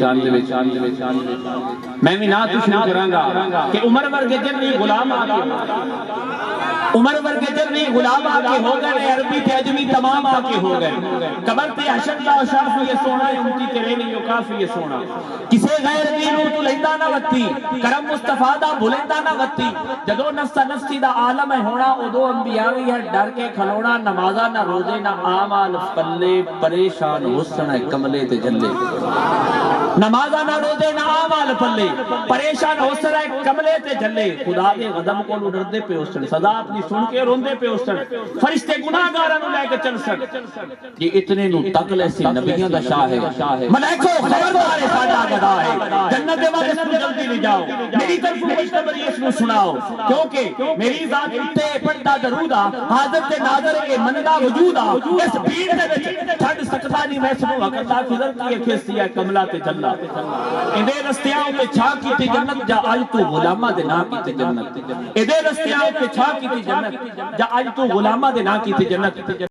شان دے وچ میں بھی نہ تو شروع کراں گا کہ عمر ورگے جنی غلام آ کے عمر ورگے جنی غلام آ کے ہو گئے عربی تے عجمی تمام آ کے ہو گئے قبر تے حشر دا شرف یہ سونا ہے امتی تیرے نہیں جو کافی یہ سونا کسے غیر دینوں تو لیندہ نہ وتی کرم مصطفیٰ دا بھولندہ نہ وتی جدو نفسی دا عالم ہے ہونا ادو انبیاء ہے ڈر کے کھلونا نمازہ نہ روزے نہ آمال پلے پریشان حسن کملے تے جلے نمازہ نہ روزے نہ آمال پلے پریشان حسن کملے تے جلے خدا دے غضب کو لڑ دے پہ حسن صدا اپنی سن کے روندے پہ حسن فرشتے گناہگاراں نو لے کے چل سن یہ اتنے نو تک لے سی نبیوں دا شاہ ہے ملائکو خبردار ہے ساڈا گدا ہے جنت دے والے سن جلدی لے جاؤ میری طرف مجتبی اس نو سناؤ کیونکہ میری ذات تے پڑھدا درود حاضر تے ناظر کے مندا وجود اس بھیڑ دے وچ چھڈ سکدا نہیں میں سنو وقتا فضل کی کھسی ہے کملا تے جلا ایندے رستیاں تے چھا کیتی جنت جا اج تو غلاماں دے نا کیتی جنت ایندے رستیاں تے چھا کیتی جنت جا اج تو غلاماں دے نا کیتی جنت